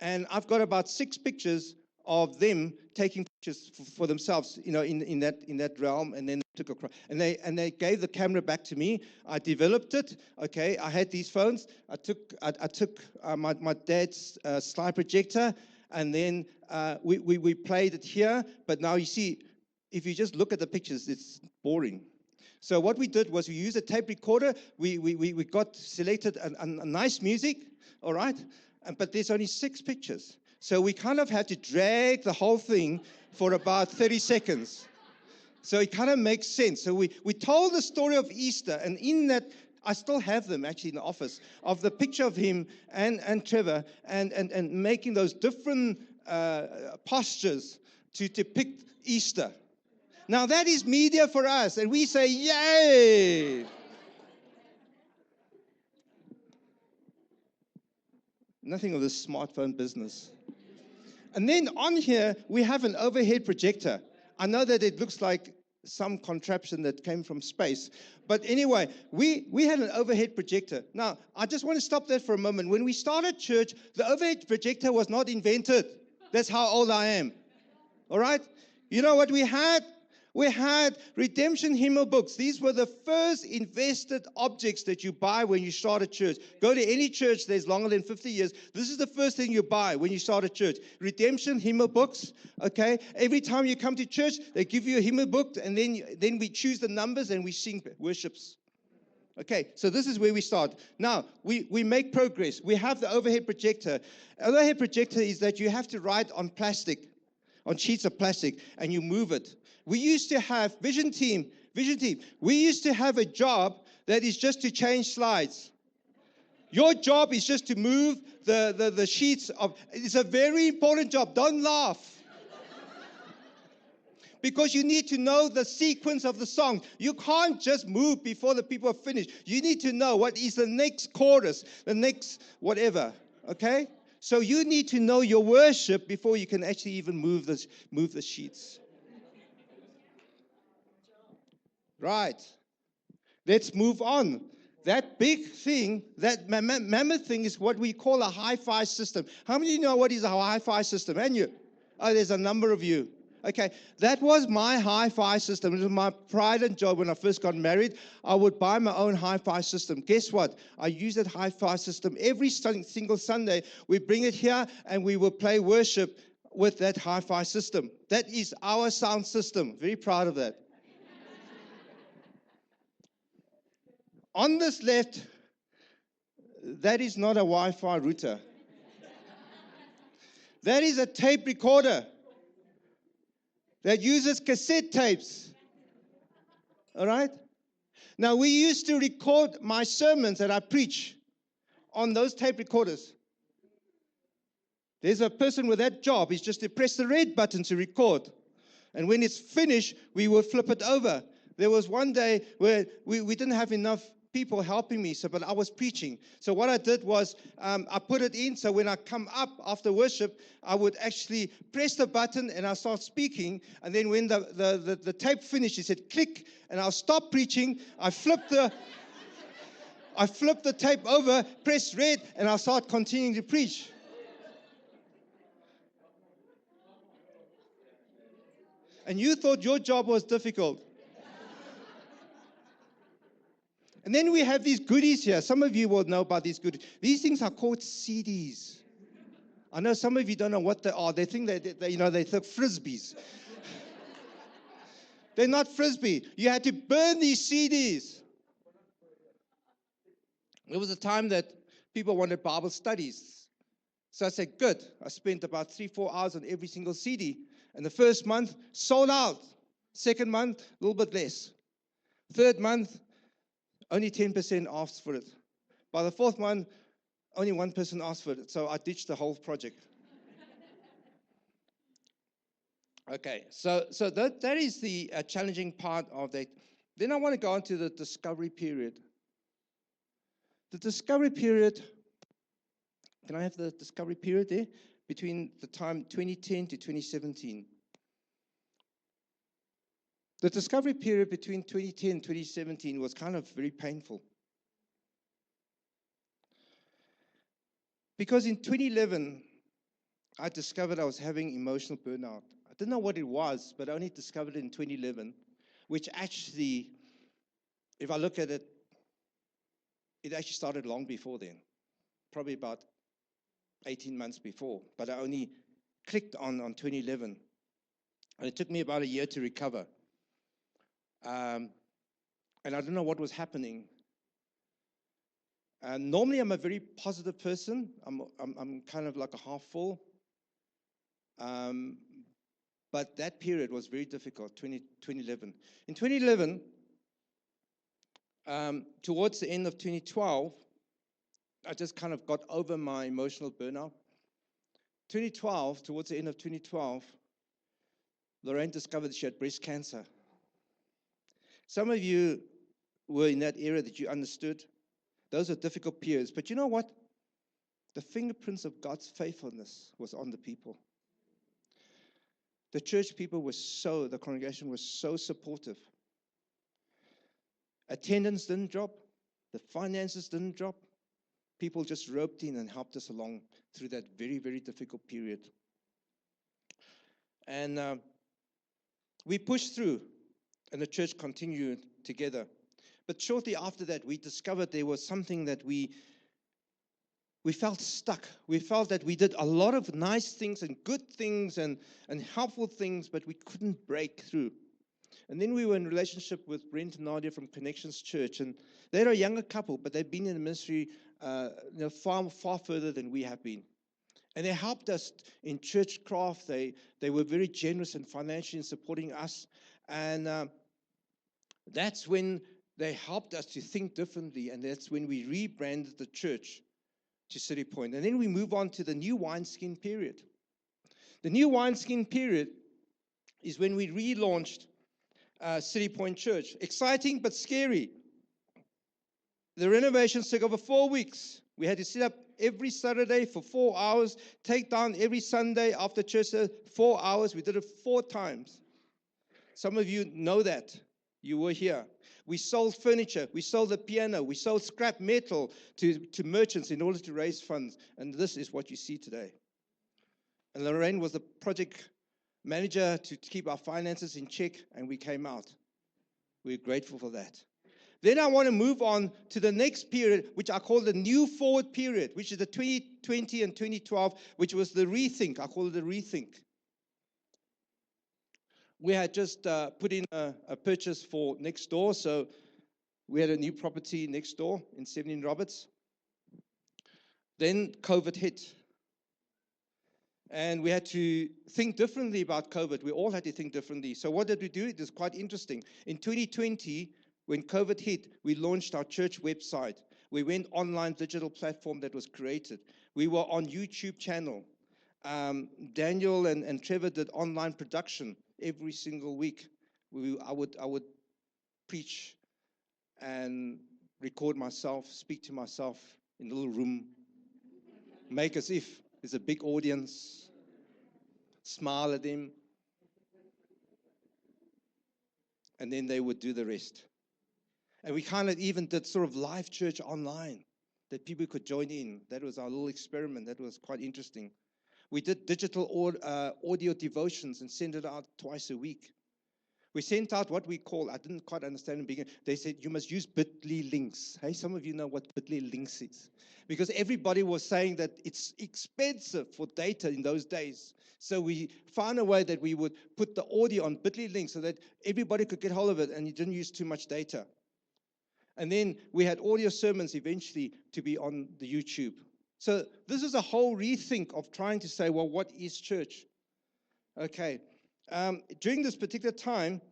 and I've got about 6 pictures of them taking pictures for themselves, in that realm, and then they took across, and they gave the camera back to me. I developed it. Okay, I had these phones. I took my dad's slide projector, and then we played it here. But now you see, if you just look at the pictures, it's boring. So what we did was we used a tape recorder. We got selected a nice music, all right? But there's only 6 pictures. So we kind of had to drag the whole thing for about 30 seconds. So it kind of makes sense. So we told the story of Easter, and in that, I still have them actually in the office, of the picture of him and Trevor, and making those different postures to depict Easter. Now that is media for us, and we say, yay! Nothing of this smartphone business. And then on here, we have an overhead projector. I know that it looks like some contraption that came from space. But anyway, we had an overhead projector. Now, I just want to stop there for a moment. When we started church, the overhead projector was not invented. That's how old I am. All right? You know what we had? We had redemption hymnal books. These were the first invested objects that you buy when you start a church. Go to any church that's longer than 50 years. This is the first thing you buy when you start a church. Redemption hymnal books, okay? Every time you come to church, they give you a hymnal book, and then we choose the numbers and we sing worships. Okay, so this is where we start. Now, we make progress. We have the overhead projector. Overhead projector is that you have to write on sheets of plastic, and you move it. We used to have, Vision team, we used to have a job that is just to change slides. Your job is just to move the sheets of. It's a very important job. Don't laugh. Because you need to know the sequence of the song. You can't just move before the people are finished. You need to know what is the next chorus, the next whatever. Okay? So you need to know your worship before you can actually even move the sheets. Right. Let's move on. That big thing, that mammoth thing is what we call a hi-fi system. How many of you know what is a hi-fi system? And you? Oh, there's a number of you. Okay, that was my hi-fi system. It was my pride and joy when I first got married. I would buy my own hi-fi system. Guess what? I use that hi-fi system every single Sunday. We bring it here and we will play worship with that hi-fi system. That is our sound system. Very proud of that. On this left, that is not a Wi-Fi router. That is a tape recorder that uses cassette tapes. All right? Now, we used to record my sermons that I preach on those tape recorders. There's a person with that job. He's just to press the red button to record. And when it's finished, we will flip it over. There was one day where we didn't have enough people helping me, but I was preaching. So what I did was I put it in, so when I come up after worship, I would actually press the button and I'll start speaking. And then when the tape finished, it said click, and I'll stop preaching. I flip the tape over, press red, and I'll start continuing to preach. And you thought your job was difficult. And then we have these goodies here. Some of you will know about these goodies. These things are called CDs. I know some of you don't know what they are. They think they're frisbees. They're not frisbee. You had to burn these CDs. There was a time that people wanted Bible studies. So I said, good. I spent about 3-4 hours on every single CD. And the first month, sold out. Second month, a little bit less. Third month, only 10% asked for it. By the fourth month, only one person asked for it. So I ditched the whole project. Okay, so that is the challenging part of that. Then I want to go on to the discovery period. The discovery period, can I have the discovery period there? Between the time 2010 to 2017. The discovery period between 2010 and 2017 was kind of very painful. Because in 2011, I discovered I was having emotional burnout. I didn't know what it was, but I only discovered it in 2011, which actually, if I look at it, it actually started long before then, probably about 18 months before, but I only clicked on 2011. And it took me about a year to recover. And I don't know what was happening. And normally I'm a very positive person. I'm kind of like a half full. But that period was very difficult, 2011. In 2011, towards the end of 2012, I just kind of got over my emotional burnout. 2012, towards the end of 2012, Lorraine discovered she had breast cancer. Some of you were in that era that you understood. Those are difficult periods. But you know what? The fingerprints of God's faithfulness was on the people. The church people the congregation was so supportive. Attendance didn't drop. The finances didn't drop. People just roped in and helped us along through that very, very difficult period. And we pushed through, and the church continued together. But shortly after that, we discovered there was something that we felt stuck. We felt that we did a lot of nice things and good things and helpful things, but we couldn't break through. And then we were in relationship with Brent and Nadia from Connections Church, and they're a younger couple, but they've been in the ministry far further than we have been. And they helped us in church craft. They were very generous and financially in supporting us. And that's when they helped us to think differently, and that's when we rebranded the church to City Point. And then we move on to the new wineskin period. The new wineskin period is when we relaunched City Point Church. Exciting but scary. The renovations took over 4 weeks. We had to sit up every Saturday for 4 hours, take down every Sunday after church, 4 hours. We did it 4 times. Some of you know that. You were here. We sold furniture. We sold the piano. We sold scrap metal to merchants in order to raise funds. And this is what you see today. And Lorraine was the project manager to keep our finances in check, and we came out. We're grateful for that. Then I want to move on to the next period, which I call the New Forward period, which is the 2020 and 2012, which was the rethink. I call it the rethink. We had just put in a purchase for next door, so we had a new property next door in 17 Roberts. Then COVID hit. And we had to think differently about COVID. We all had to think differently. So what did we do? It was quite interesting. In 2020, when COVID hit, we launched our church website. We went online digital platform that was created. We were on YouTube channel. Daniel and Trevor did online production every single week. I would preach and record myself, speak to myself in a little room, make as if there's a big audience, smile at them, and then they would do the rest. And we kind of even did sort of live church online that people could join in. That was our little experiment. That was quite interesting. We did digital audio devotions and sent it out twice a week. We sent out what we call, I didn't quite understand in the beginning, they said you must use bit.ly links. Hey, some of you know what bit.ly links is. Because everybody was saying that it's expensive for data in those days. So we found a way that we would put the audio on bit.ly links so that everybody could get hold of it and you didn't use too much data. And then we had audio sermons eventually to be on the YouTube. So this is a whole rethink of trying to say, well, what is church? Okay. During this particular time,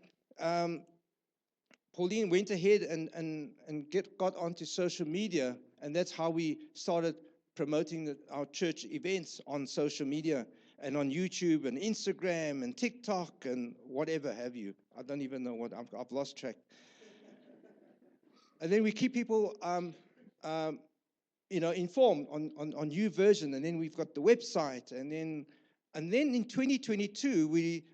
Pauline went ahead and got onto social media, and that's how we started promoting our church events on social media and on YouTube and Instagram and TikTok and whatever have you. I don't even know what, I've lost track. And then we keep people informed on new version, and then we've got the website, and then in 2022 we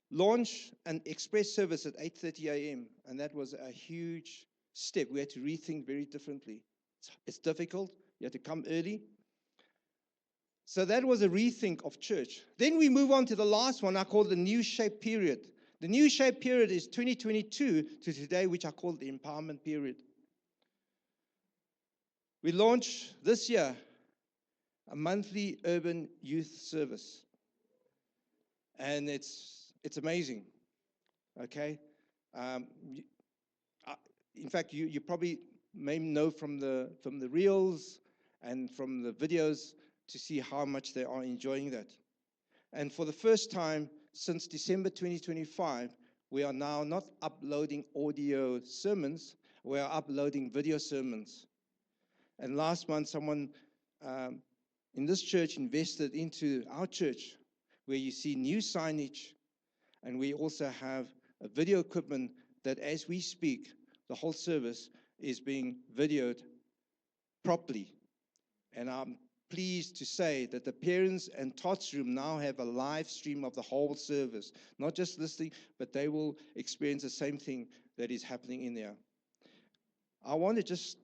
launched an express service at 8:30 a.m. and that was a huge step. We had to rethink very differently. It's difficult. You have to come early. So that was a rethink of church. Then we move on to the last one I call the New Shape period. The New Shape period is 2022 to today, which I call the empowerment period. We launched this year a monthly urban youth service. And it's amazing, okay? In fact, you probably may know from the reels and from the videos to see how much they are enjoying that. And for the first time since December 2025, we are now not uploading audio sermons, we are uploading video sermons. And last month, someone in this church invested into our church, where you see new signage, and we also have a video equipment that as we speak, the whole service is being videoed properly. And I'm pleased to say that the parents and Tots room now have a live stream of the whole service, not just listening, but they will experience the same thing that is happening in there. I want to just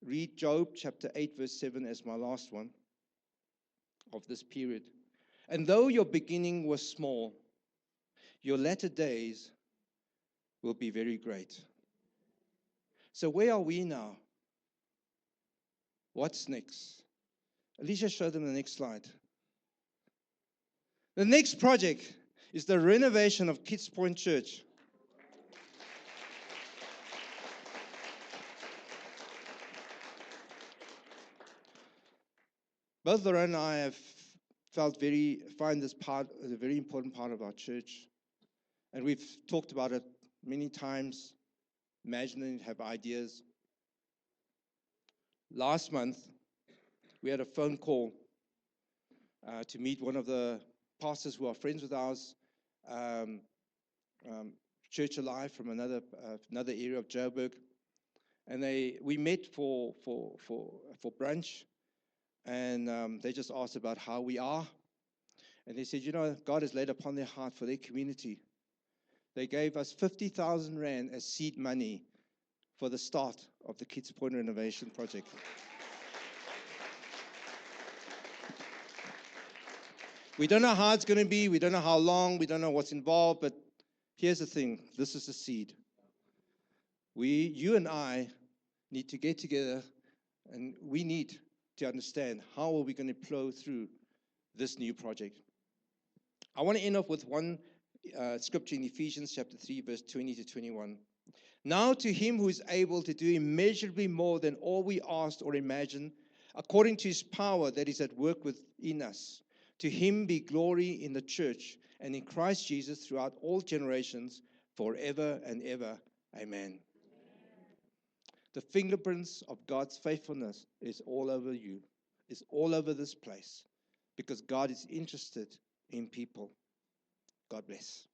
read Job chapter 8, verse 7 as my last one of this period. And though your beginning was small, your latter days will be very great. So where are we now? What's next? Alicia, show them the next slide. The next project is the renovation of Kids Point Church. Both Laura and I have find this part as a very important part of our church. And we've talked about it many times. imagining, have ideas. Last month, we had a phone call to meet one of the pastors who are friends with ours, um, Church Alive from another area of Joburg, and we met for brunch, and they just asked about how we are, and they said, God has laid upon their heart for their community. They gave us 50,000 rand as seed money for the start of the Kids Point Renovation Project. We don't know how it's going to be. We don't know how long. We don't know what's involved. But here's the thing. This is the seed. You and I need to get together, and we need to understand how are we going to plow through this new project. I want to end off with one scripture in Ephesians chapter 3, verse 20 to 21. Now to him who is able to do immeasurably more than all we asked or imagined, according to his power that is at work within us, to him be glory in the church and in Christ Jesus throughout all generations, forever and ever. Amen. The fingerprints of God's faithfulness is all over you, is all over this place, because God is interested in people. God bless.